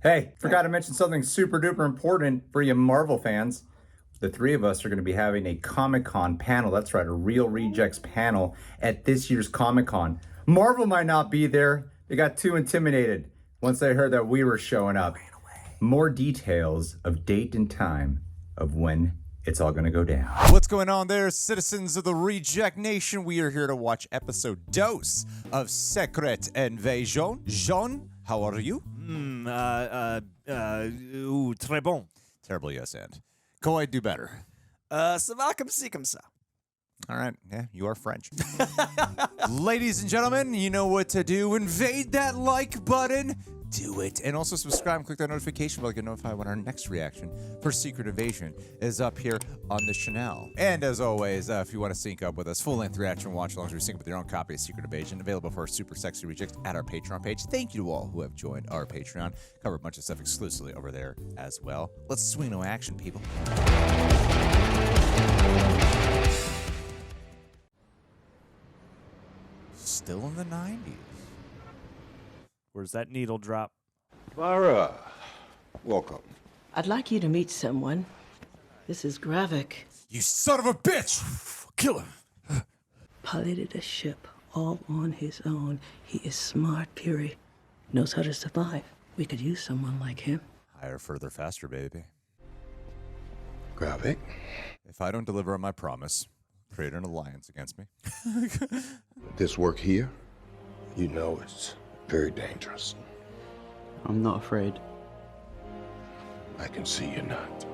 Hey, forgot to mention something super duper important for you Marvel fans. The three of us are going to be having a Comic-Con panel. That's right, a Real Rejects panel at this year's Comic-Con. Marvel might not be there. They got too intimidated once they heard that we were showing up. More details of date and time of when it's all going to go down. What's going on there, citizens of the Reject Nation? We are here to watch episode 2 of Secret Invasion. Jean, how are you? Très bon. Terrible, yes, and. Go ahead, do better. Ça va comme ci, comme ça. All right, yeah, you are French. Ladies and gentlemen, you know what to do. Invade that like button. Do it. And also subscribe and click that notification bell to get notified when our next reaction for Secret Invasion is up here on the channel. And as always, if you want to sync up with us, full-length reaction watch-alongs, we sync up with your own copy of Secret Invasion, available for our super sexy rejects at our Patreon page. Thank you to all who have joined our Patreon. Cover a bunch of stuff exclusively over there as well. Let's swing no action, people. Still in the 90s. Where's that needle drop? Vara, welcome. I'd like you to meet someone. This is Gravik. You son of a bitch! Kill him! Piloted a ship all on his own. He is smart, Puri. Knows how to survive. We could use someone like him. Higher, further, faster, baby. Gravik? If I don't deliver on my promise, create an alliance against me. This work here, you know it's very dangerous. I'm not afraid. I can see you're not.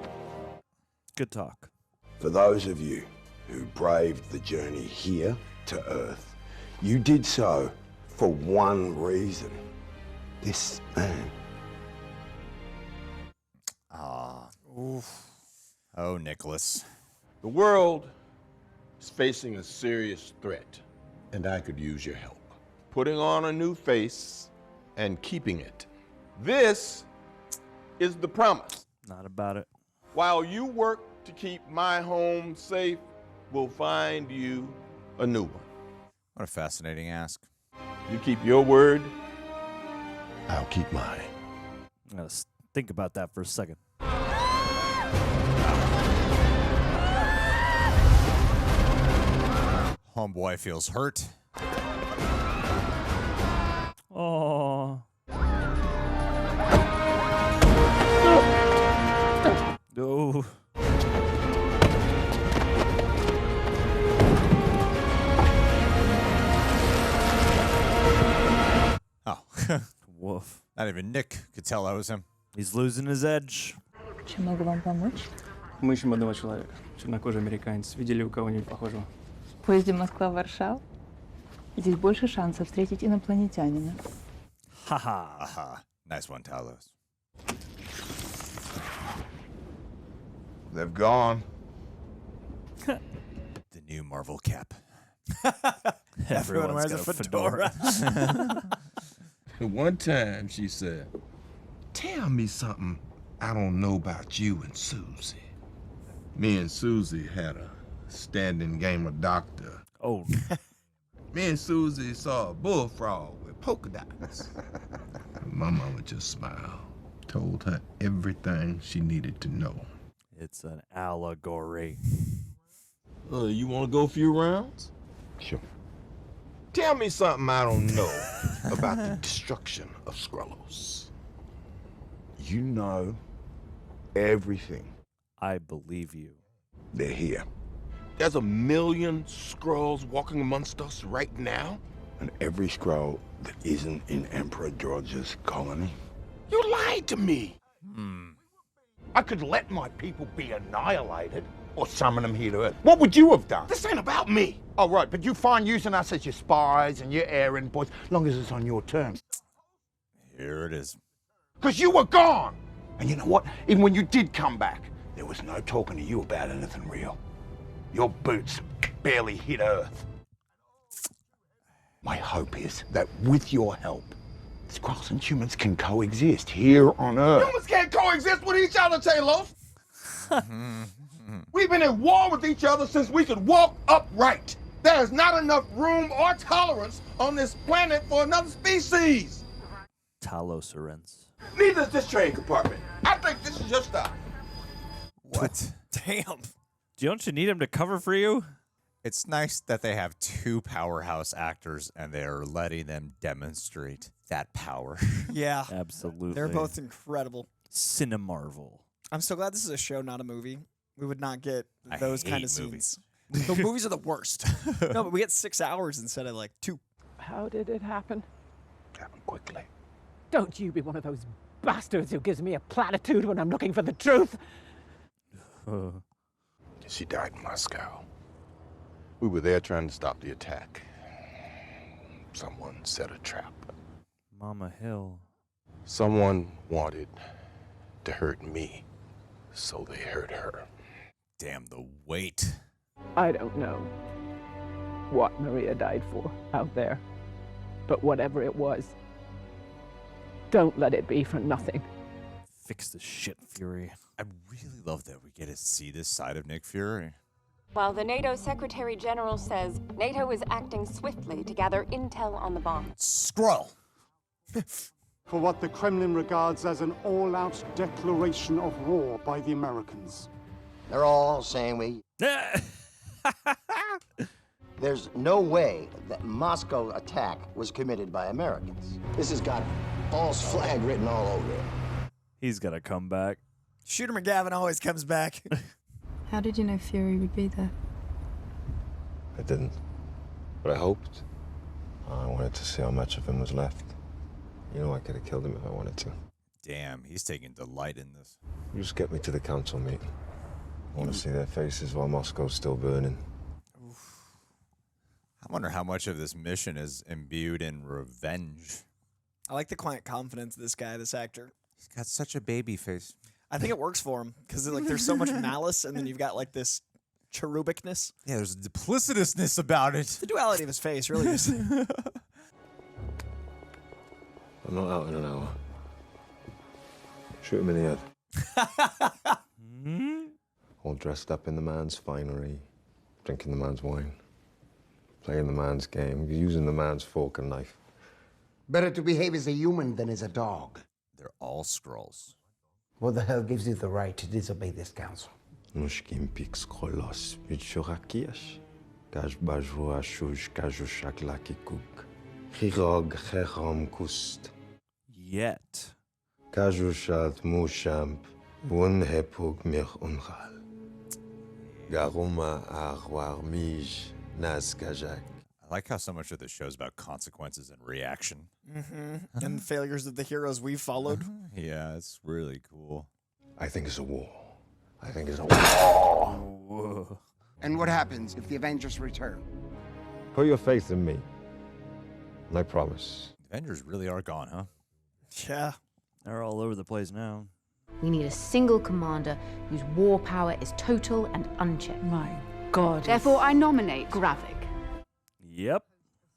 Good talk. For those of you who braved the journey here to Earth, you did so for one reason. This man. Oof. Oh, Nicholas. The world is facing a serious threat, and I could use your help. Putting on a new face and keeping it. This is the promise. Not about it. While you work to keep my home safe, we'll find you a new one. What a fascinating ask. You keep your word, I'll keep mine. I gotta think about that for a second. Homeboy feels hurt. Oh. No. Oh. Woof. Not even Nick could tell that was him. He's losing his edge. Чем могу вам помочь? Мы ищем одного человека. Чернокожий американец. Видели у кого-нибудь похожего? В поезде Москва-Варшава. Здесь больше шансов встретить инопланетянина. Haha. Aha. Nice one, Talos. They've gone. The new Marvel cap. Everyone wears a fedora. One time she said, "Tell me something I don't know about you and Susie." Me and Susie had a standing game of doctor. Oh. Me and Susie saw a bullfrog with polka dots. My mama just smiled, told her everything she needed to know. It's an allegory. You want to go a few rounds? Sure. Tell me something I don't know about the destruction of Skrulls. You know everything. I believe you. They're here. There's 1 million Skrulls walking amongst us right now? And every Skrull that isn't in Emperor George's colony. You lied to me. I could let my people be annihilated or summon them here to Earth. What would you have done? This ain't about me. Oh, right, but you fine using us as your spies and your errand boys, long as it's on your terms. Here it is. Because you were gone. And you know what? Even when you did come back, there was no talking to you about anything real. Your boots barely hit Earth. My hope is that with your help, Skrulls and humans can coexist here on Earth. Humans can't coexist with each other, Talos. We've been at war with each other since we could walk upright. There is not enough room or tolerance on this planet for another species. Talos. Neither is this train compartment. I think this is your stop. What? Damn. Don't you need him to cover for you? It's nice that they have two powerhouse actors and they're letting them demonstrate that power. Yeah. Absolutely. They're both incredible. Cinemarvel. I'm so glad this is a show, not a movie. We would not get I those kind hate of scenes. movies. The movies are the worst. No, but we get 6 hours instead of like 2. How did it happen? Happen quickly. Don't you be one of those bastards who gives me a platitude when I'm looking for the truth. She died in Moscow. We were there trying to stop the attack. Someone set a trap. Mama Hill. Someone wanted to hurt me, so they hurt her. Damn the weight. I don't know what Maria died for out there, but whatever it was, don't let it be for nothing. Fix the shit, Fury. I really love that we get to see this side of Nick Fury. While the NATO Secretary General says NATO is acting swiftly to gather intel on the bomb. Skrull! For what the Kremlin regards as an all-out declaration of war by the Americans. They're all saying we... There's no way that Moscow attack was committed by Americans. This has got false flag written all over it. He's gonna come back. Shooter McGavin always comes back. How did you know Fury would be there? I didn't, but I hoped. I wanted to see how much of him was left. You know, I could have killed him if I wanted to. Damn, he's taking delight in this. You just get me to the council meeting. I want to see their faces while Moscow's still burning. I wonder how much of this mission is imbued in revenge. I like the quiet confidence of this guy, this actor. He's got such a baby face. I think it works for him because like there's so much malice, and then you've got like this cherubicness. Yeah, there's a duplicitousness about it. The duality of his face really is. I'm not out in an hour. Shoot him in the head. All dressed up in the man's finery, drinking the man's wine, playing the man's game, using the man's fork and knife. Better to behave as a human than as a dog. They're all Skrulls. What the hell gives you the right to disobey this council? Nushkim pix kolos, bichorakias. Kajbajvo ashush kajushak kuk. Chirog cherom kust. Yet. Kajushat mushamp, un hepug mir unchal. Garuma arwar mij naskajak. I like how so much of the show's about consequences and reaction. Mm-hmm. And failures of the heroes we've followed. Yeah, it's really cool. I think it's a war. I think it's a war. Whoa. And what happens if the Avengers return? Put your faith in me. And I promise. The Avengers really are gone, huh? Yeah. They're all over the place now. We need a single commander whose war power is total and unchecked. My God. Therefore, I nominate Gravik. Yep.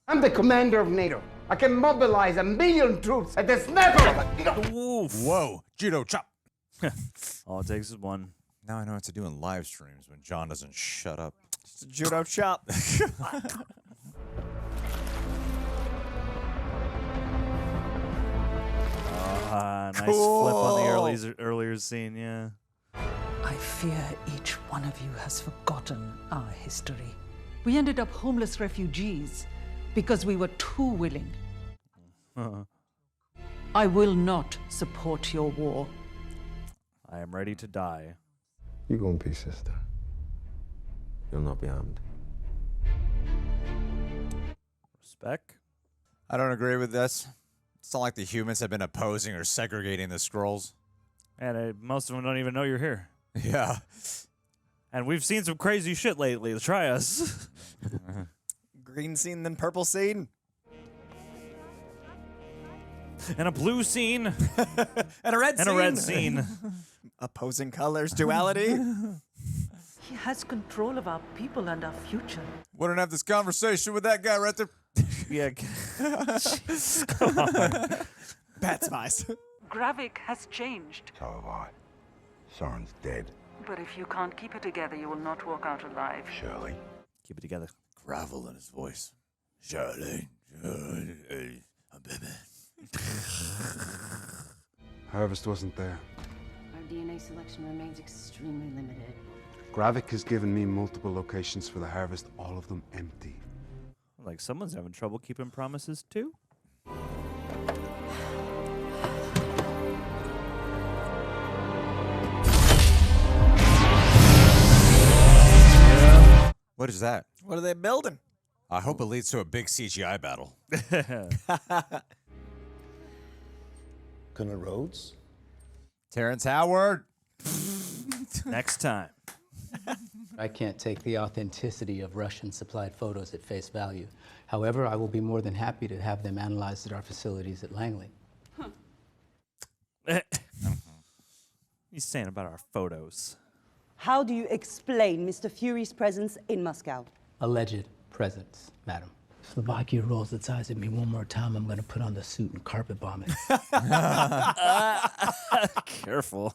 I'm the commander of NATO. I can mobilize 1 million troops at the snap of Oof. Whoa, judo chop. All it takes is one. Now I know what to do in live streams when John doesn't shut up. Just a judo chop. Nice flip on the earlier scene, yeah. I fear each one of you has forgotten our history. We ended up homeless refugees because we were too willing. I will not support your war. I am ready to die. You go in peace, sister. You'll not be harmed. Respect. I don't agree with this. It's not like the humans have been opposing or segregating the Skrulls. And most of them don't even know you're here. Yeah. And we've seen some crazy shit lately. Try us. Green scene, then purple scene. And a blue scene. And a red scene. And a red scene. Opposing colors, duality. He has control of our people and our future. Wouldn't have this conversation with that guy right there. Yeah. Come on. Bad spies. Gravik has changed. So have I. Soren's dead. But if you can't keep it together, you will not walk out alive. Shirley. Keep it together. Gravel in his voice. Charlie. Harvest wasn't there. Our DNA selection remains extremely limited. Gravik has given me multiple locations for the harvest, all of them empty. Like someone's having trouble keeping promises too. What is that? What are they building? I hope it leads to a big CGI battle. Colonel Rhodes? Terrence Howard. Next time. I can't take the authenticity of Russian-supplied photos at face value. However, I will be more than happy to have them analyzed at our facilities at Langley. He's saying about our photos. How do you explain Mr. Fury's presence in Moscow? Alleged presence, madam. Slovakia rolls its eyes at me one more time, I'm going to put on the suit and carpet bomb it. Careful.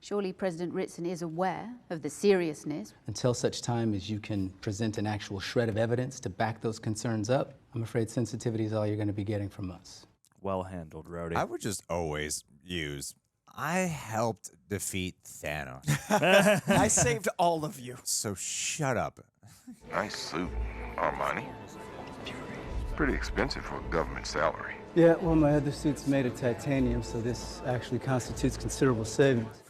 Surely President Ritson is aware of the seriousness. Until such time as you can present an actual shred of evidence to back those concerns up, I'm afraid sensitivity is all you're going to be getting from us. Well handled, Rhody. I would just always use, I helped defeat Thanos. I saved all of you. So shut up. Nice suit, Armani. Pretty expensive for a government salary. Yeah, well, my other suit's made of titanium, so this actually constitutes considerable savings.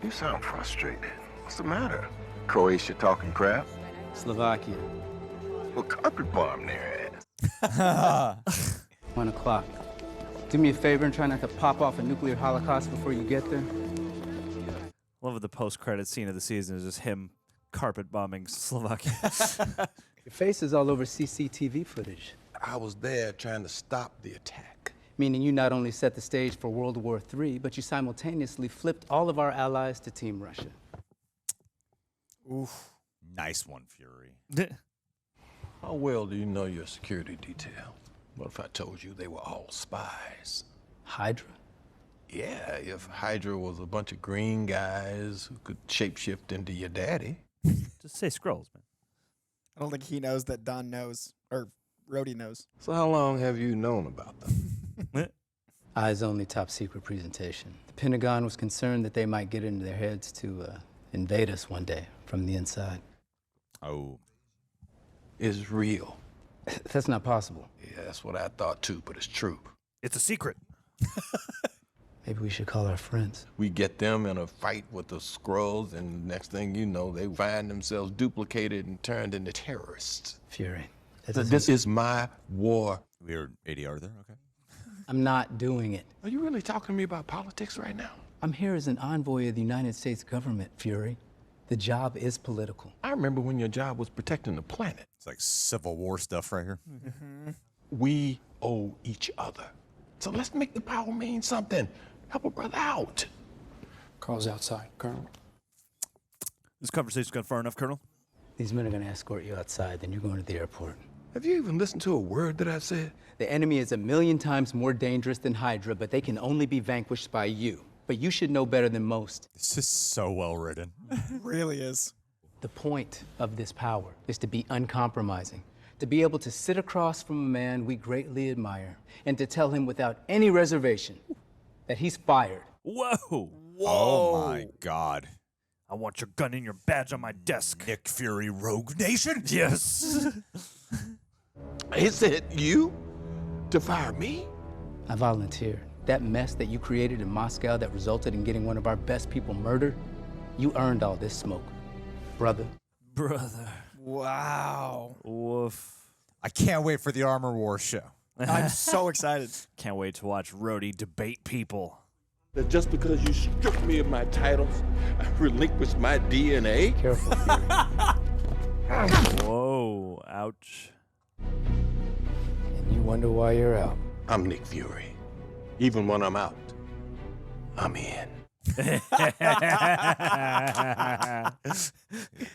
You sound frustrated. What's the matter? Croatia talking crap? Slovakia. Well, carpet bomb their ass. 1 o'clock. Do me a favor and try not to pop off a nuclear holocaust before you get there. Love the post-credit scene of the season is just him carpet bombing Slovakia. Your face is all over CCTV footage. I was there trying to stop the attack. Meaning you not only set the stage for World War III, but you simultaneously flipped all of our allies to Team Russia. Oof. Nice one, Fury. How well do you know your security detail? What if I told you they were all spies? Hydra? Yeah, if Hydra was a bunch of green guys who could shapeshift into your daddy. Just say Skrulls, man. I don't think he knows that Don knows, or Rhody knows. So how long have you known about them? Eyes only top secret presentation. The Pentagon was concerned that they might get into their heads to invade us one day from the inside. Oh. Is real. That's not possible. Yeah, that's what I thought too, but it's true. It's a secret. Maybe we should call our friends. We get them in a fight with the Skrulls, and next thing you know, they find themselves duplicated and turned into terrorists. Fury. This is my war. Weird ADR there, okay. I'm not doing it. Are you really talking to me about politics right now? I'm here as an envoy of the United States government, Fury. The job is political. I remember when your job was protecting the planet. It's like Civil War stuff right here. We owe each other. So let's make the power mean something. Help a brother out. Carl's outside, Colonel. This conversation's gone far enough, Colonel. These men are going to escort you outside, then you're going to the airport. Have you even listened to a word that I've said? The enemy is 1,000,000 times more dangerous than Hydra, but they can only be vanquished by you. But you should know better than most. This is so well written. Really is. The point of this power is to be uncompromising, to be able to sit across from a man we greatly admire and to tell him without any reservation that he's fired. Whoa. Oh my God. I want your gun and your badge on my desk. Nick Fury, Rogue Nation? Yes. Is it you to fire me? I volunteered. That mess that you created in Moscow that resulted in getting one of our best people murdered, you earned all this smoke. Brother. Wow. Woof. I can't wait for the Armor Wars show. I'm so excited. Can't wait to watch Rhody debate people. That just because you stripped me of my titles, I relinquished my DNA? Careful, Whoa. Ouch. And you wonder why you're out. I'm Nick Fury. Even when I'm out, I'm in.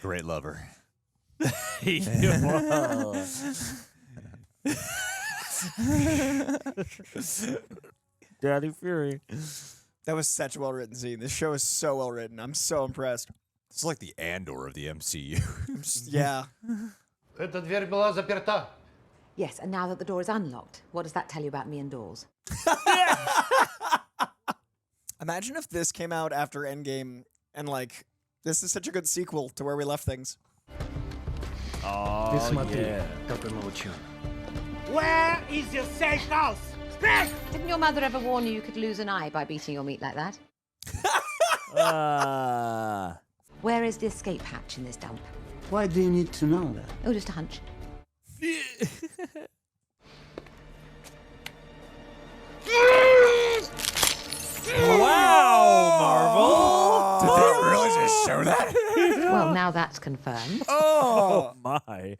Great lover. Daddy Fury. That was such a well-written scene. This show is so well-written. I'm so impressed. It's like the Andor of the MCU. Yeah. Yes, and now that the door is unlocked, what does that tell you about me and Dawes? Imagine if this came out after Endgame and like this is such a good sequel to where we left things. Oh, yeah. Where is your safe house? Speak! Didn't your mother ever warn you could lose an eye by beating your meat like that? Where is the escape hatch in this dump? Why do you need to know that? Oh, just a hunch. Wow, Marvel! Did they really just show that? Well, now that's confirmed. Oh my.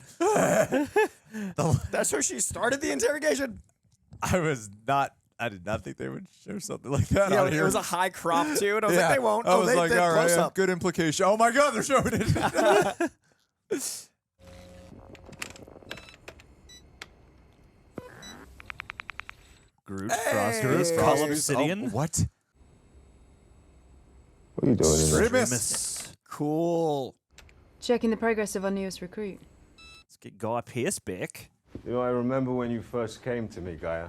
That's where she started the interrogation. I did not think they would show something like that Yeah, out it here. was a high crop too, and I was like, they won't. I was they like, did all right, close yeah, up. good implication. Oh my God, they're showing it. Groot, Frost, Call Obsidian. What? What are you doing in there? Grimace. Cool. Checking the progress of our newest recruit. Let's get Guy Pearce back. You know, I remember when you first came to me, Gaia.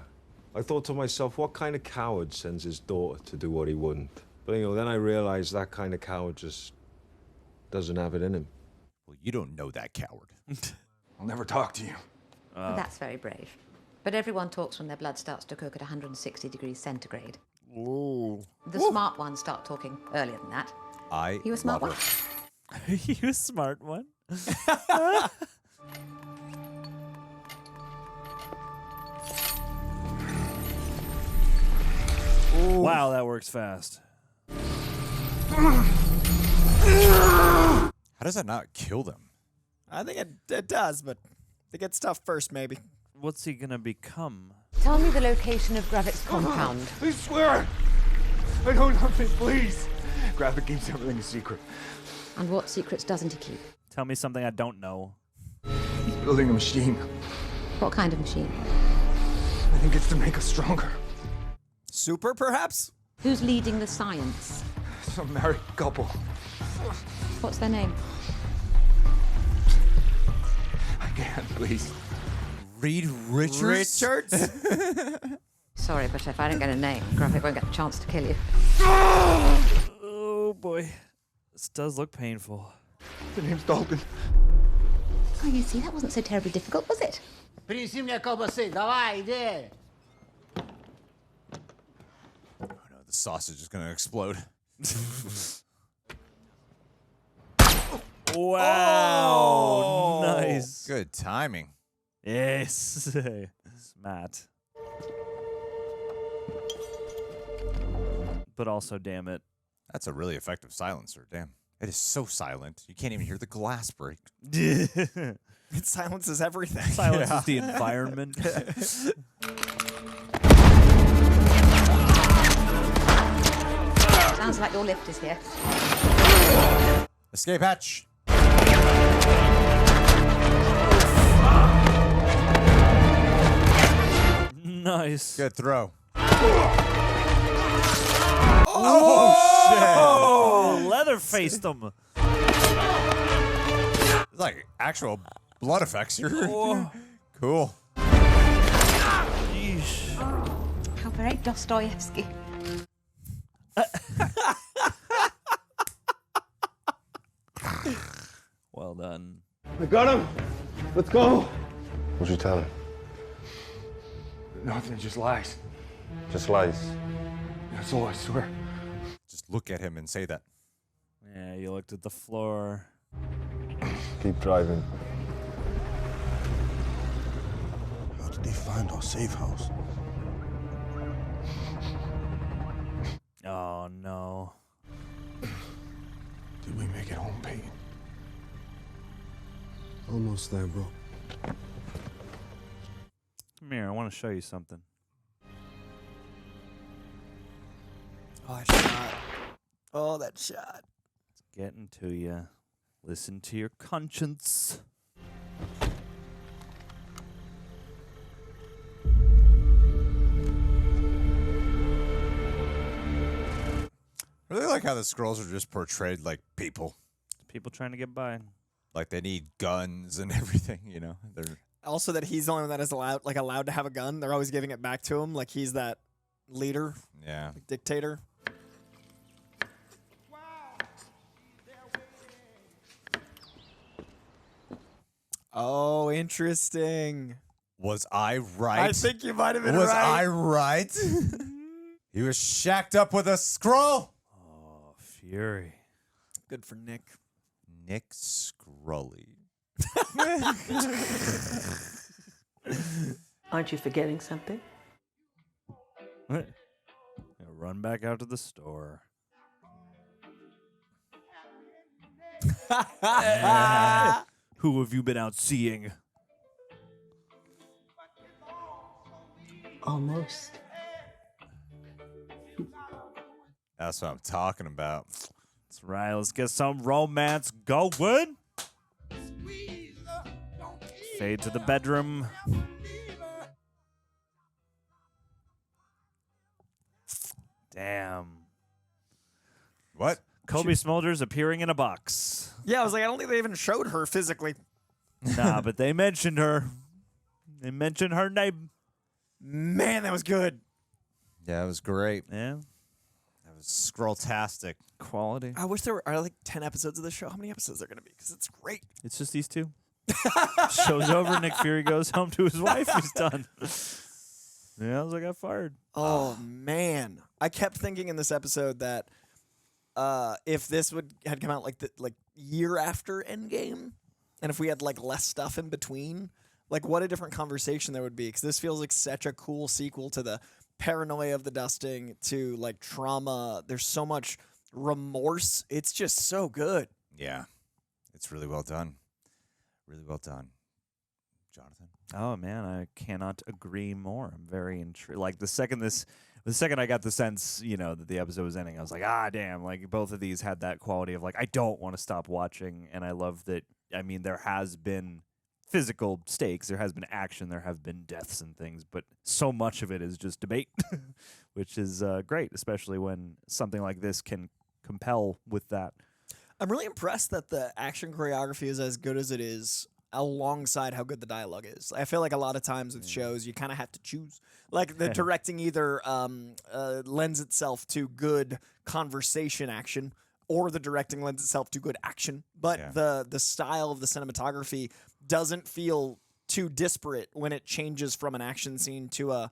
I thought to myself, what kind of coward sends his daughter to do what he wouldn't? But, you know, then I realized that kind of coward just doesn't have it in him. Well, you don't know that coward. I'll never talk to you. That's very brave. But everyone talks when their blood starts to cook at 160 degrees centigrade. Ooh. The smart ones start talking earlier than that. You a smart one? You a smart one? Wow, that works fast. How does that not kill them? I think it does, but it gets tough first, maybe. What's he gonna become? Tell me the location of Gravik's compound. I swear! I know nothing, please! Gravik keeps everything a secret. And what secrets doesn't he keep? Tell me something I don't know. He's building a machine. What kind of machine? I think it's to make us stronger. Super, perhaps? Who's leading the science? Some married couple. What's their name? I can't, please. Reed Richards? Sorry, but if I don't get a name, Gravik won't get a chance to kill you. Oh boy. This does look painful. The name's Dalton. Oh, you see, that wasn't so terribly difficult, was it? Принеси мне колбасы, давай, иди! Oh no, the sausage is gonna explode. Wow. Nice. Good timing. Yes. Smart. But also, damn it. That's a really effective silencer. Damn. It is so silent. You can't even hear the glass break. It silences everything. Silences the environment. Sounds like your lift is here. Escape hatch. Nice. Good throw. Oh, Leather-faced them. It's like actual blood effects here. Oh. Cool. Yeesh. How very Dostoevsky. Well done. I got him! Let's go! What'd you tell him? Nothing, just lies. Just lies. That's all, I swear. Just look at him and say that. Yeah, you looked at the floor. Keep driving. How did they find our safe house? Oh, no. Did we make it home, Peyton? Almost there, bro. Come here, I want to show you something. Oh, that shot. Oh, that shot. It's getting to you. Listen to your conscience. I really like how the Skrulls are just portrayed like people. People trying to get by. Like they need guns and everything, you know. They're Also, that he's the only one that is allowed to have a gun. They're always giving it back to him, like he's that leader. Yeah. Like dictator. Oh, interesting. Was I right? I think you might have been Was right. I right? He was shacked up with a Skrull. Oh, Fury. Good for Nick. Nick Skrully. Aren't you forgetting something? What? Run back out to the store. Who have you been out seeing? Almost. That's what I'm talking about. That's right. Let's get some romance going. Fade to the bedroom. Damn. What? Kobe Smulders appearing in a box. Yeah, I was like, I don't think they even showed her physically. Nah, but they mentioned her. They mentioned her name. Man, that was good. Yeah, it was great. Yeah. That was Skrull-tastic. Quality. I wish there are like 10 episodes of this show. How many episodes are going to be? Because it's great. It's just these two. Show's over. Nick Fury goes home to his wife. He's done. Yeah, I was like, I got fired. Oh, man. I kept thinking in this episode that if this had come out like year after Endgame, and if we had like less stuff in between, like what a different conversation there would be. Because this feels like such a cool sequel to the paranoia of the dusting, to like trauma. There's so much remorse. It's just so good. Yeah. It's really well done. Really well done. Jonathan? Oh man, I cannot agree more. I'm very intrigued. Like the second I got the sense, that the episode was ending, I was like, damn. Like both of these had that quality of like, I don't want to stop watching. And I love that. I mean, there has been physical stakes, there has been action, there have been deaths and things, but so much of it is just debate, which is great, especially when something like this can compel with that. I'm really impressed that the action choreography is as good as it is alongside how good the dialogue is. I feel like a lot of times with shows, you kind of have to choose. Like the directing either lends itself to good conversation action, or the directing lends itself to good action. But the style of the cinematography doesn't feel too disparate when it changes from an action scene to a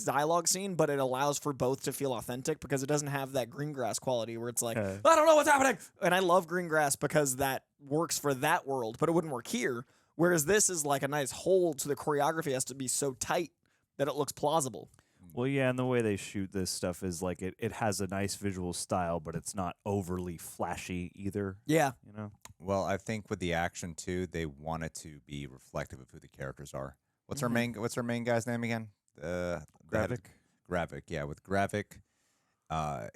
dialogue scene, but it allows for both to feel authentic because it doesn't have that Greengrass quality where it's like, I don't know what's happening. And I love Greengrass because that works for that world, but it wouldn't work here. Whereas this is like a nice hold to the choreography has to be so tight that it looks plausible. Well, yeah, and the way they shoot this stuff is like it has a nice visual style, but it's not overly flashy either. Yeah. Well, I think with the action too, they want it to be reflective of who the characters are. What's our main guy's name again? Gravik. Gravik, yeah. With Gravik,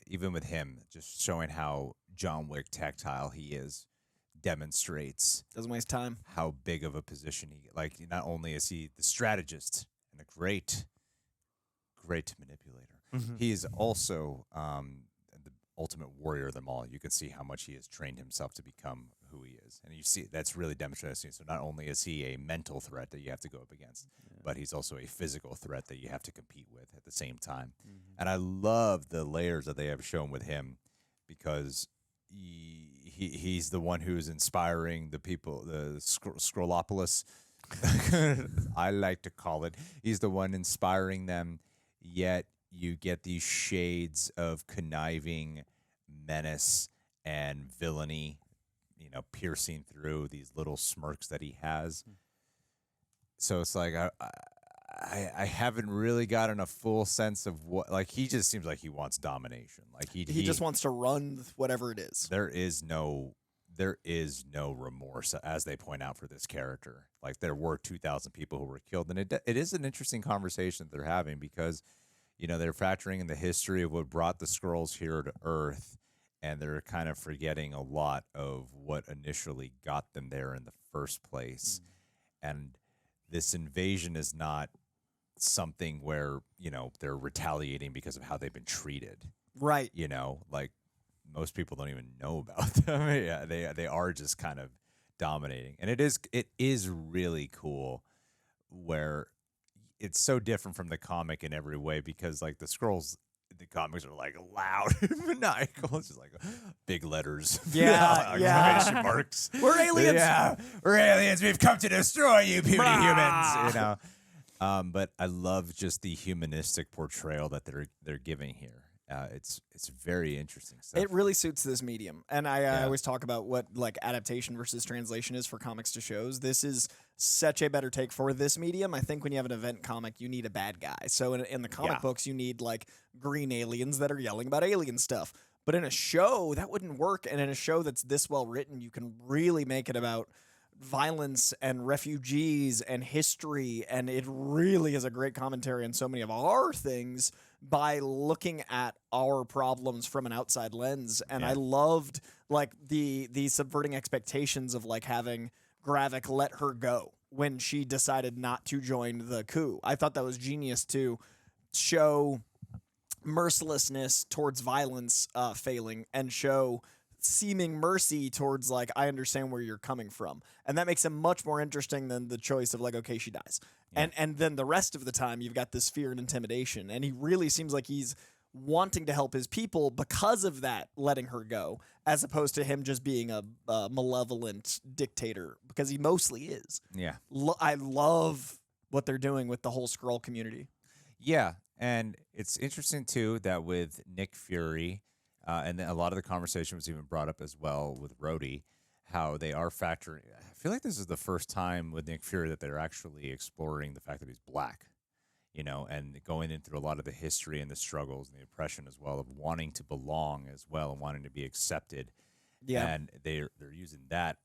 even with him, just showing how John Wick tactile he is, demonstrates doesn't waste time how big of a position he like. Not only is he the strategist and a great manipulator, he is also the ultimate warrior of them all. You can see how much he has trained himself to become who he is, and you see that's really demonstrated. So not only is he a mental threat that you have to go up against, but he's also a physical threat that you have to compete with at the same time. And I love the layers that they have shown with him because he's the one who's inspiring the people, the Skrullopolis. I like to call it. He's the one inspiring them, yet you get these shades of conniving menace and villainy, piercing through these little smirks that he has. So it's like I haven't really gotten a full sense of what, like, he just seems like he wants domination. Like he just wants to run whatever it is. There is no remorse, as they point out, for this character. Like there were 2,000 people who were killed, and it is an interesting conversation that they're having because, they're factoring in the history of what brought the Skrulls here to Earth, and they're kind of forgetting a lot of what initially got them there in the first place. And this invasion is not something where, they're retaliating because of how they've been treated. Right. Like most people don't even know about them. Yeah, they are just kind of dominating. And it is really cool where it's so different from the comic in every way because like the Skrulls, the comics are like loud and maniacal. It's just like big letters. Yeah, yeah. Exclamation marks. We're aliens. Yeah, we're aliens. We've come to destroy you, puny humans. You know. But I love just the humanistic portrayal that they're giving here. It's very interesting stuff. It really suits this medium, and I always talk about what like adaptation versus translation is for comics to shows. This is such a better take for this medium. I think when you have an event comic, you need a bad guy. So in the comic books, you need like green aliens that are yelling about alien stuff. But in a show, that wouldn't work. And in a show that's this well written, you can really make it about violence and refugees and history, and it really is a great commentary on so many of our things by looking at our problems from an outside lens. And I loved like the subverting expectations of like having Gravik let her go when she decided not to join the coup. I thought that was genius to show mercilessness towards violence failing and show seeming mercy towards like, I understand where you're coming from. And that makes him much more interesting than the choice of like, okay, she dies. And then the rest of the time you've got this fear and intimidation. And he really seems like he's wanting to help his people because of that, letting her go, as opposed to him just being a malevolent dictator, because he mostly is. Yeah. I love what they're doing with the whole Skrull community. Yeah, and it's interesting too that with Nick Fury, and a lot of the conversation was even brought up as well with Rhody, how they are factoring. I feel like this is the first time with Nick Fury that they're actually exploring the fact that he's black, you know, and going into a lot of the history and the struggles and the oppression as well of wanting to belong as well and wanting to be accepted. Yeah, and they're using that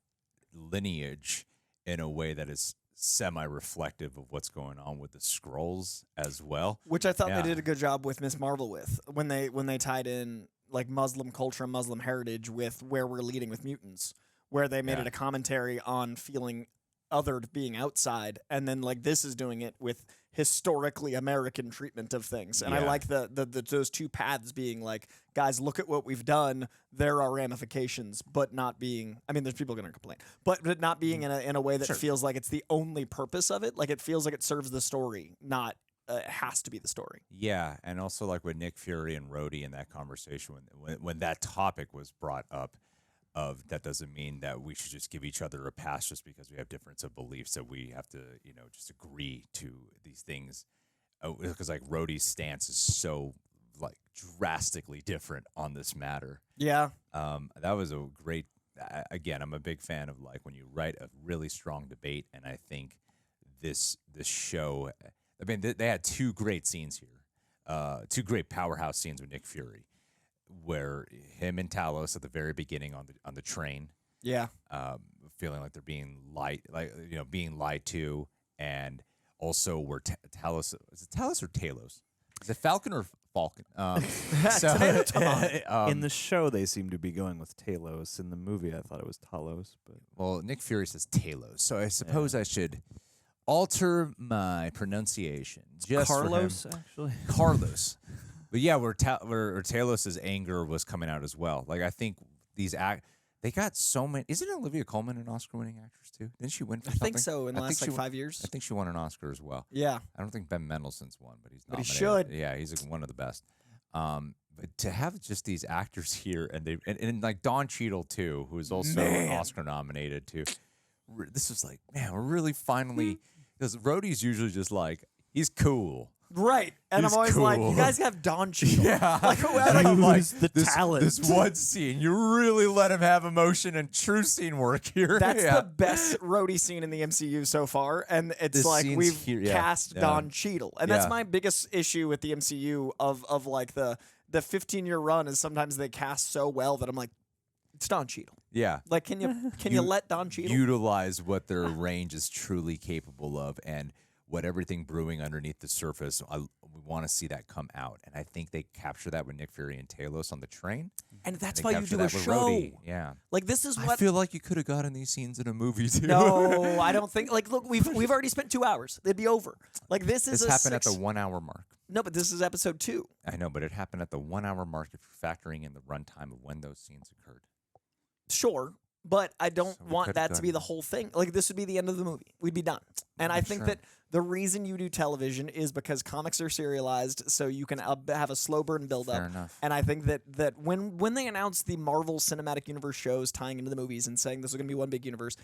lineage in a way that is semi-reflective of what's going on with the Skrulls as well, which I thought they did a good job with Miss Marvel with when they tied in like Muslim culture and Muslim heritage with where we're leading with mutants, where they made it a commentary on feeling othered, being outside, and then like this is doing it with historically American treatment of things. And I like the those two paths being like, guys, look at what we've done. There are ramifications, but not being. I mean, there's people going to complain, but not being in a way that feels like it's the only purpose of it. Like it feels like it serves the story, not has to be the story. Yeah, and also like with Nick Fury and Rhody in that conversation when that topic was brought up, of that doesn't mean that we should just give each other a pass just because we have difference of beliefs, that we have to, you know, just agree to these things, because like Rhodey's stance is so like drastically different on this matter. Yeah. That was a great, again, I'm a big fan of like when you write a really strong debate, and I think this show, I mean, they had two great scenes here, two great powerhouse scenes with Nick Fury, where him and Talos at the very beginning on the train, feeling like they're being being lied to, and also where Talos, is it Talos or Talos? Is it Falcon or Falcon? In the show, they seem to be going with Talos. In the movie, I thought it was Talos. But well, Nick Fury says Talos, so I suppose I should alter my pronunciation. Just Carlos, for him. actually. Carlos. But yeah, where Talos' anger was coming out as well. Like I think they got so many. Isn't Olivia Coleman an Oscar-winning actress too? Didn't she win for something? I think so. In the last 5 years, I think she won an Oscar as well. Yeah. I don't think Ben Mendelsohn's won, but he's nominated. But he should. Yeah, he's one of the best. But to have just these actors here, and like Don Cheadle too, who is also Oscar nominated too. This was like, man, we're really finally, because Rhodey's usually just like, he's cool. Right. And He's I'm always like, cool. you guys have Don Cheadle. Yeah. I'm like, the talent. This one scene, you really let him have emotion and true scene work here. That's the best Rhodey scene in the MCU so far. And it's This like scene's we've here, cast Don Cheadle. And that's Yeah. my biggest issue with the MCU of like the 15-year run is sometimes they cast so well that I'm like, it's Don Cheadle. Yeah. Like, can you let Don Cheadle utilize what their range is truly capable of, and what everything brewing underneath the surface, we want to see that come out. And I think they capture that with Nick Fury and Talos on the train. And that's they why you capture do a that with show. Rhodey. Yeah. Like, this is I what feel like you could have gotten these scenes in a movie too. No, I don't think. Like, look, we've already spent 2 hours. They'd be over. Like, this is happened at the 1 hour mark. No, but this is episode 2. I know, but it happened at the 1 hour mark if you're factoring in the runtime of when those scenes occurred. Sure, But I don't want could've that to be gone- the whole thing. Like, this would be the end of the movie. We'd be done. And I think sure. that the reason you do television is because comics are serialized, so you can have a slow burn build up. Fair enough. And I think that when they announced the Marvel Cinematic Universe shows tying into the movies and saying this was going to be one big universe,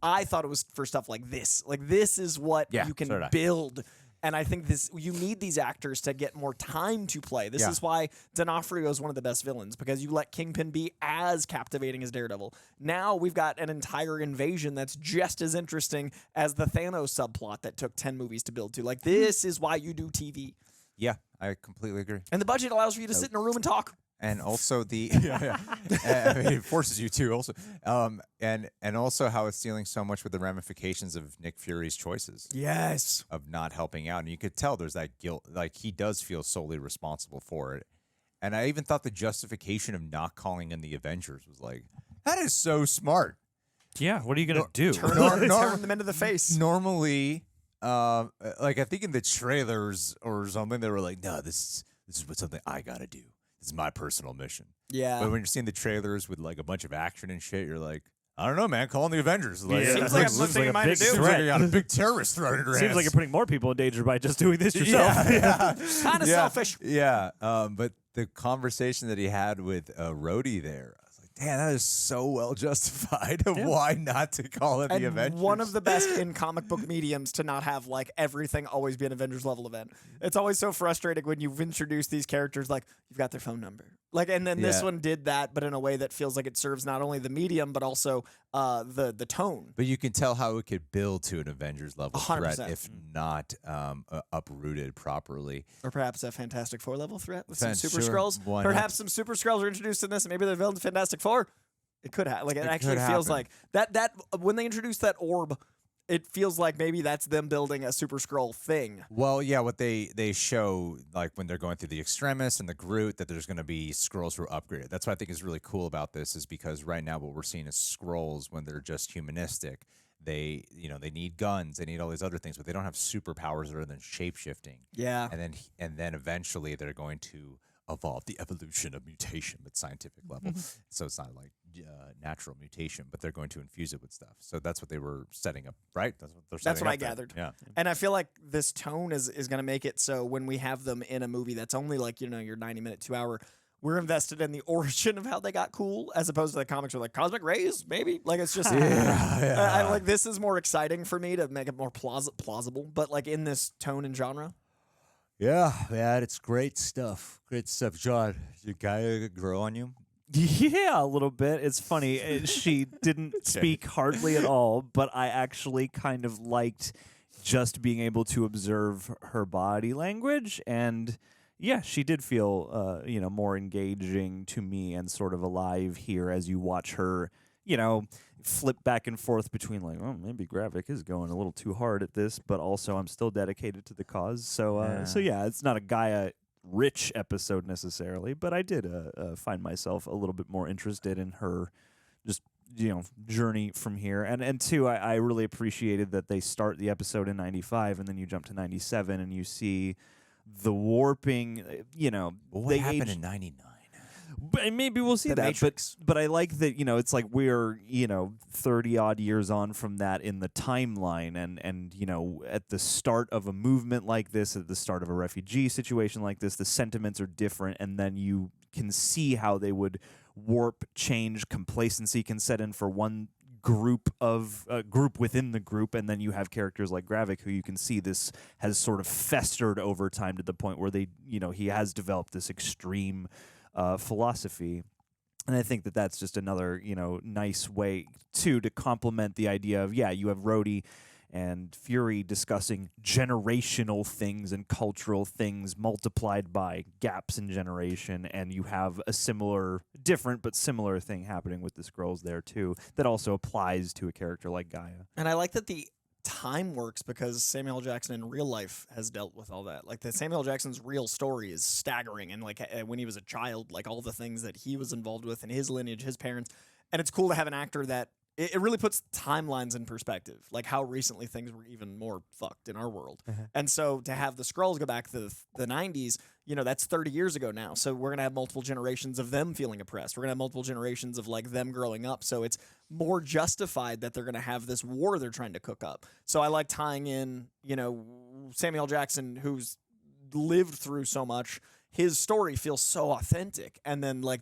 I thought it was for stuff like this. Like, this is what Yeah, you can so did I. build. And I think you need these actors to get more time to play. This Yeah. is why D'Onofrio is one of the best villains, because you let Kingpin be as captivating as Daredevil. Now we've got an entire invasion that's just as interesting as the Thanos subplot that took 10 movies to build to. Like, this is why you do TV. Yeah, I completely agree. And the budget allows for you to sit in a room and talk. And also the I mean, it forces you to also, and also how it's dealing so much with the ramifications of Nick Fury's choices. Yes, of not helping out, and you could tell there's that guilt. Like, he does feel solely responsible for it. And I even thought the justification of not calling in the Avengers was like, that is so smart. Yeah, what are you gonna do? Turn them into the face. Normally, like I think in the trailers or something, they were like, no, this is what something I gotta do. This is my personal mission. Yeah. But when you're seeing the trailers with like a bunch of action and shit, you're like, I don't know, man. Call in the Avengers. Like, Yeah, Seems like I'm looks thing in mind to do. Seems like you got a big terrorist threat in your Seems like hands. you're putting more people in danger by just doing this yourself. Yeah, Kind of selfish. Yeah, but the conversation that he had with Rhody there, I was like, damn, that is so well justified of why not to call it And the Avengers. one of the best in comic book mediums to not have like everything always be an Avengers level event. It's always so frustrating when you've introduced these characters, like you've got their phone number. Like, and then this Yeah. one did that, but in a way that feels like it serves not only the medium but also the tone. But you can tell how it could build to an Avengers level 100%. threat if not uprooted properly. Or perhaps a Fantastic Four level threat with some Super Sure, Skrulls. why Perhaps some Super Skrulls are introduced in this, and maybe they're villains of Fantastic Four. It could happen. Like, it actually could feels happen. like that when they introduced that orb, it feels like maybe that's them building a Super Skrull thing. Well, yeah, what they show, like when they're going through the Extremis and the Groot, that there's going to be Skrulls who are upgraded. That's what I think is really cool about this, is because right now what we're seeing is Skrulls when they're just humanistic. They need guns, they need all these other things, but they don't have superpowers other than shape-shifting. Yeah. And then eventually they're going to evolve, the evolution of mutation at scientific level. So it's not like natural mutation, but they're going to infuse it with stuff. So that's what they were setting up, right? That's what they're That's setting what up I there. gathered. Yeah. And I feel like this tone is going to make it so when we have them in a movie that's only like, your 90-minute, 2-hour, we're invested in the origin of how they got cool, as opposed to the comics are like cosmic rays, maybe. Like, it's just I like, this is more exciting for me to make it more plausible, but like in this tone and genre. Yeah, man, it's great stuff. Great stuff. John, your guy grow on you? Yeah, a little bit. It's funny. She didn't speak hardly at all, but I actually kind of liked just being able to observe her body language. And yeah, she did feel, more engaging to me and sort of alive here as you watch her, flip back and forth between like, oh, maybe Gravik is going a little too hard at this, but also I'm still dedicated to the cause. So yeah, it's not a Gaia-rich episode necessarily, but I did find myself a little bit more interested in her just, journey from here. And two, I really appreciated that they start the episode in 95 and then you jump to 97 and you see the warping, What happened in 99? But maybe we'll see The that. Matrix. But I like that, it's like we're, 30 odd years on from that in the timeline. And at the start of a movement like this, at the start of a refugee situation like this, the sentiments are different. And then you can see how they would warp, change, complacency can set in for one group within the group, and then you have characters like Gravik who you can see this has sort of festered over time to the point where they, he has developed this extreme philosophy. And I think that that's just another, nice way to complement the idea of, you have Rhody and Fury discussing generational things and cultural things multiplied by gaps in generation, and you have a different but similar thing happening with the Skrulls there too that also applies to a character like Gaia. And I like that the time works because Samuel L. Jackson in real life has dealt with all that. Like, the Samuel L. Jackson's real story is staggering, and like when he was a child, like all the things that he was involved with in his lineage, his parents. And it's cool to have an actor that it really puts timelines in perspective, like how recently things were even more fucked in our world. And so to have the Skrulls go back to the 90s, that's 30 years ago now. So we're going to have multiple generations of them feeling oppressed. We're going to have multiple generations of like them growing up. So it's more justified that they're going to have this war they're trying to cook up. So I like tying in, Samuel Jackson, who's lived through so much. His story feels so authentic. And then like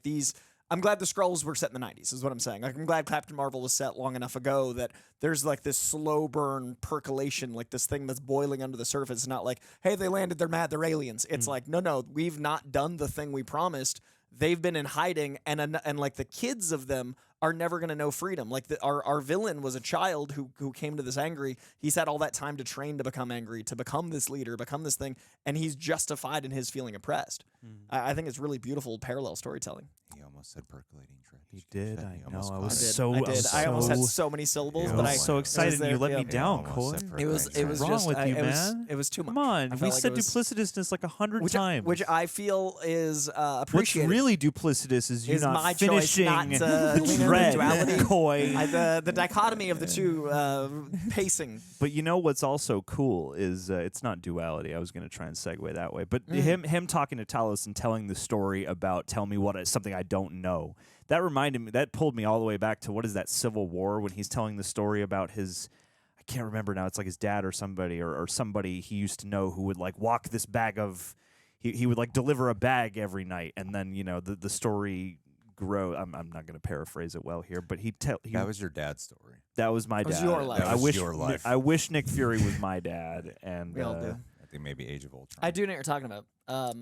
I'm glad the Skrulls were set in the 90s, is what I'm saying. Like, I'm glad Captain Marvel was set long enough ago that there's like this slow burn percolation, like this thing that's boiling under the surface. It's not like, hey, they landed, they're mad, they're aliens. It's like, no, we've not done the thing we promised. They've been in hiding, and like the kids of them are never going to know freedom. Like our villain was a child who came to this angry. He's had all that time to train to become angry, to become this leader, become this thing, and he's justified in his feeling oppressed. I think it's really beautiful parallel storytelling. He almost said percolating dread. He did. I know. I I was did. I almost had so many syllables, but I was so excited. You let me down, Coy. It was What's wrong just with you, man? It was too much. Come on, I we felt like said it was- duplicitousness like 100 times. which I feel is What's appreciated. really duplicitous is you is not my choice finishing not to lean into dread, duality. Coy. The dichotomy of the two pacing. But you know what's also cool is it's not duality. I was going to try and segue that way, but him talking to Talos and telling the story about tell me something I don't know. That reminded me. That pulled me all the way back to what is that Civil War when he's telling the story about his. I can't remember now. It's like his dad or somebody or somebody he used to know who would like walk this bag of. He would like deliver a bag every night, and then the story grow. I'm not going to paraphrase it well here, but that was your dad's story. That was my dad. That was your life. That was your life. I wish Nick Fury was my dad, and We all do. I think maybe Age of Ultron. I do know what you're talking about.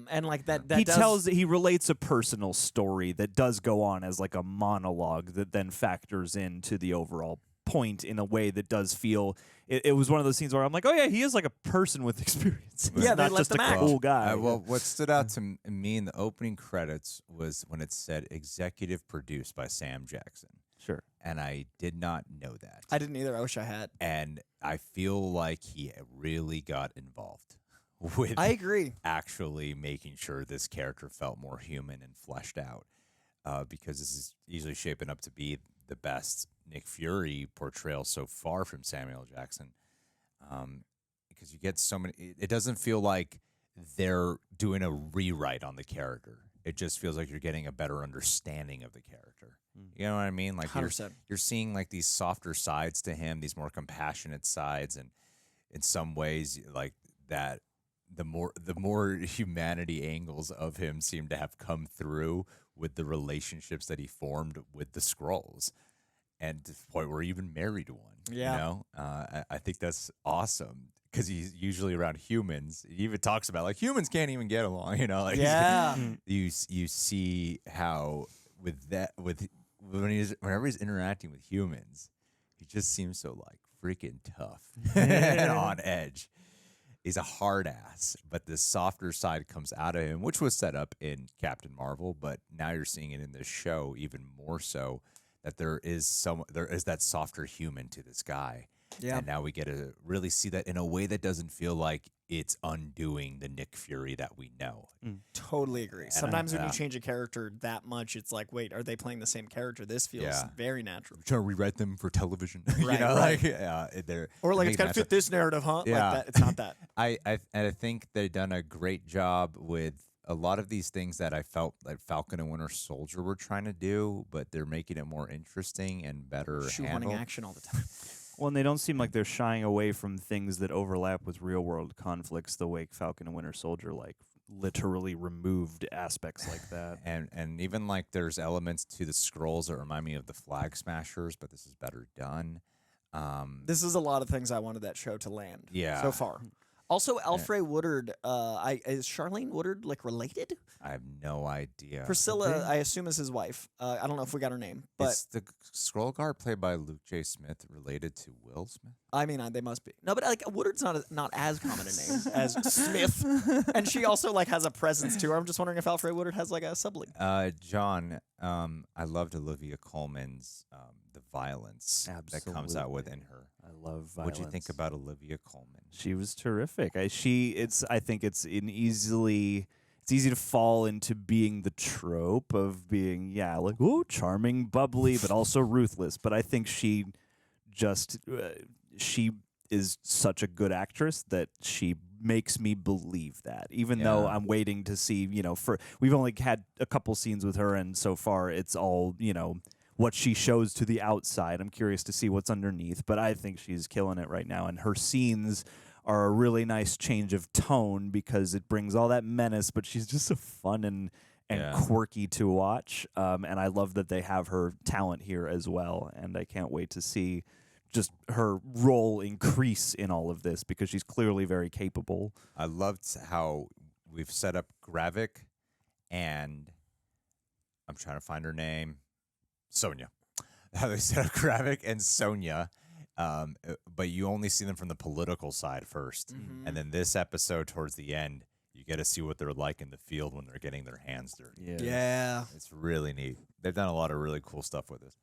And like that he relates a personal story that does go on as like a monologue that then factors into the overall point in a way that does feel. It was one of those scenes where I'm like, oh yeah, he is like a person with experience. Yeah, not just a cool guy. Well, what stood out to me in the opening credits was when it said executive produced by Sam Jackson. Sure. And I did not know that. I didn't either. I wish I had. And I feel like he really got involved with I agree. actually making sure this character felt more human and fleshed out, because this is easily shaping up to be the best Nick Fury portrayal so far from Samuel Jackson, because you get so many. It doesn't feel like they're doing a rewrite on the character. It just feels like you're getting a better understanding of the character. You know what I mean? Like 100%. you're seeing like these softer sides to him, these more compassionate sides, and in some ways, like that. The more humanity angles of him seem to have come through with the relationships that he formed with the Skrulls, and to the point where he even married one. Yeah. I think that's awesome because he's usually around humans. He even talks about like humans can't even get along. Like you see how whenever he's interacting with humans, he just seems so like freaking tough and on edge. He's a hard ass, but this softer side comes out of him, which was set up in Captain Marvel, but now you're seeing it in this show even more so that there is that softer human to this guy. Yeah. And now we get to really see that in a way that doesn't feel like it's undoing the Nick Fury that we know. Totally agree. Sometimes when you change a character that much, it's like, wait, are they playing the same character? This feels very natural. I'm trying to rewrite them for television. Right, like or like it's got to fit this narrative, huh? Yeah. Like that. It's not that. I think they've done a great job with a lot of these things that I felt like Falcon and Winter Soldier were trying to do, but they're making it more interesting and better handled. Shoehorning action all the time. Well, and they don't seem like they're shying away from things that overlap with real-world conflicts the way Falcon and Winter Soldier literally removed aspects like that. And even like there's elements to the Skrulls that remind me of the Flag Smashers, but this is better done. This is a lot of things I wanted that show to land. Yeah. So far. Also, Alfred Woodard. Is Charlene Woodard related? I have no idea. Priscilla, I assume, is his wife. I don't know if we got her name, but is the Skrull guard played by Luke J. Smith related to Will Smith? I mean, they must be. No, but Woodard's not as common a name as Smith, and she also has a presence to her. I'm just wondering if Alfred Woodard has a sublead. John, I loved Olivia Coleman's the violence that comes out within her. I love violence. What'd you think about Olivia Coleman? She was terrific. I think it's easy to fall into being the trope of being charming, bubbly, but also ruthless. But I think she is such a good actress that she makes me believe that, even though I'm waiting to see, we've only had a couple scenes with her, and so far it's all, what she shows to the outside. I'm curious to see what's underneath, but I think she's killing it right now, and her scenes are a really nice change of tone because it brings all that menace, but she's just so fun and quirky to watch. And I love that they have her talent here as well, and I can't wait to see just her role increase in all of this because she's clearly very capable. I loved how we've set up Gravik, and I'm trying to find her name, Sonia. How they set up Gravik and Sonia, but you only see them from the political side first. And then this episode towards the end, you get to see what they're like in the field when they're getting their hands dirty. Yeah. It's really neat. They've done a lot of really cool stuff with this.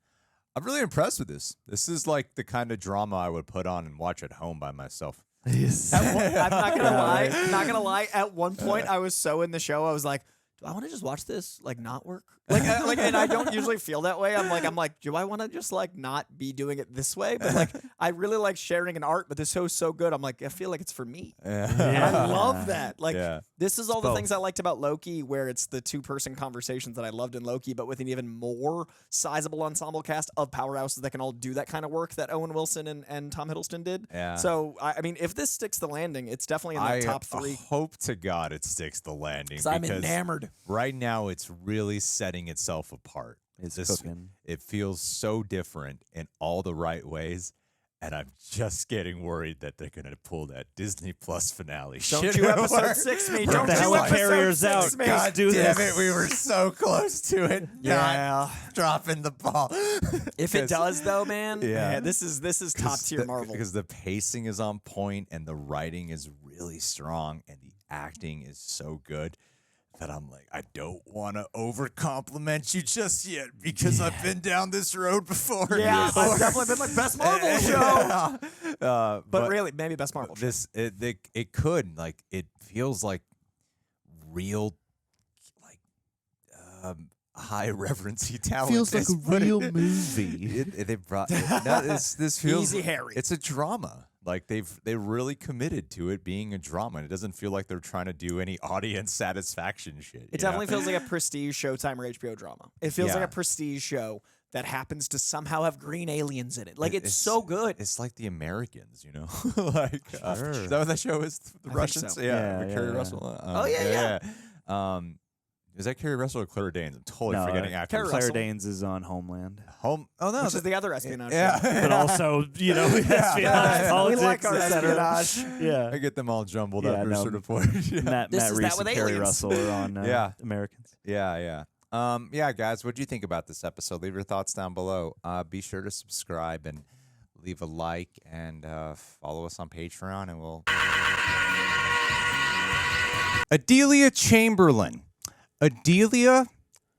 I'm really impressed with this. This is like the kind of drama I would put on and watch at home by myself. I'm not gonna lie. At one point, I was so in the show, I was like, do I want to just watch this like not work? And I don't usually feel that way. I'm like, do I want to just like not be doing it this way? But like, I really like sharing an art. But this show's so good. I'm like, I feel like it's for me. And I love that. Like, this is all the things I liked about Loki, where it's the 2-person conversations that I loved in Loki, but with an even more sizable ensemble cast of powerhouses that can all do that kind of work that Owen Wilson and Tom Hiddleston did. Yeah. So I mean, if this sticks the landing, it's definitely in the top 3. I hope to God it sticks the landing. Because I'm enamored. Right now, it's really setting itself apart. It feels so different in all the right ways, and I'm just getting worried that they're going to pull that Disney Plus finale. Don't you episode 6 me? Don't you carriers out? Me? God damn it, we were so close to it. Yeah, dropping the ball. If it does, though, man, this is top tier Marvel because the pacing is on point and the writing is really strong and the acting is so good. That I'm like, I don't want to over-compliment you just yet because I've been down this road before. Yeah, I've definitely been like, best Marvel show. But really, maybe best Marvel show. It could. Like, it feels like real, like, high reverency talent. Feels like a real movie. They brought this feels Easy Harry. It's a drama. Like they really committed to it being a drama, and it doesn't feel like they're trying to do any audience satisfaction shit. It definitely feels like a prestige Showtime or HBO drama. It feels like a prestige show that happens to somehow have green aliens in it. Like it's so good. It's like The Americans, like is that what that show is? The Russians, so. With Kerry Russell. Is that Kerry Russell or Claire Danes? I'm totally forgetting actors. Claire Danes is on Homeland. Oh no, which is the other espionage. Yeah, but also espionage, politics, we like our espionage. Yeah, I get them all jumbled up. Sort of point. Matt Reese and Kerry Russell are on Americans. Yeah. Guys, what do you think about this episode? Leave your thoughts down below. Be sure to subscribe and leave a like and follow us on Patreon, and we'll. Adelia Chamberlain. Adelia,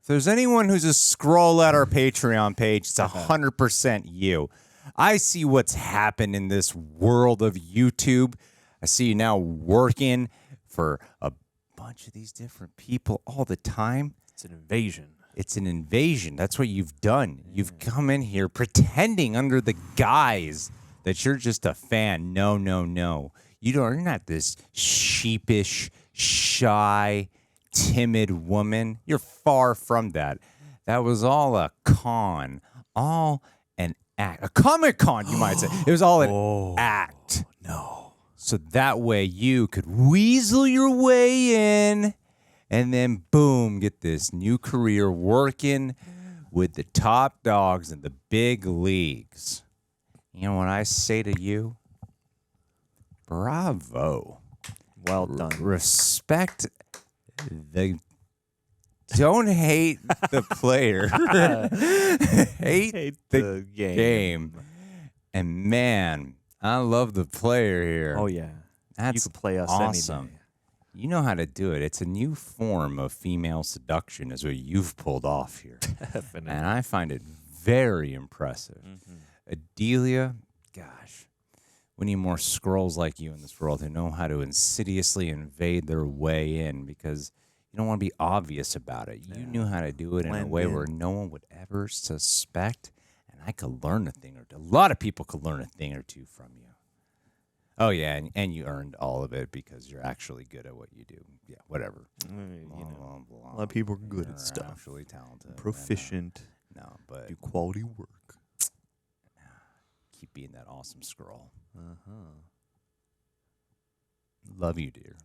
if there's anyone who's a Skrull at our Patreon page, it's 100% you. I see what's happened in this world of YouTube. I see you now working for a bunch of these different people all the time. It's an invasion. It's an invasion. That's what you've done. You've come in here pretending under the guise that you're just a fan. No. You're not this sheepish, shy, timid woman. You're far from that. That was all a con, all an act, a Comic Con, you might say. It was all an act. No. So that way you could weasel your way in and then boom, get this new career working with the top dogs in the big leagues. You know what I say to you? Bravo. Well done. Respect don't hate the player. hate the game. And man, I love the player here. Oh yeah. That's you can play us awesome. any day. You know how to do it. It's a new form of female seduction is what you've pulled off here. Definitely. And I find it very impressive. Adelia, gosh. We need more Skrulls like you in this world who know how to insidiously invade their way in because you don't want to be obvious about it. You knew how to do it in a way where no one would ever suspect, and I could learn a thing or two. A lot of people could learn a thing or two from you. Oh yeah, and you earned all of it because you're actually good at what you do. Yeah, whatever. A lot of people are good at stuff. Actually talented. Proficient. No, but do quality work. Keep being that awesome Skrull. Uh-huh. Love you, dear.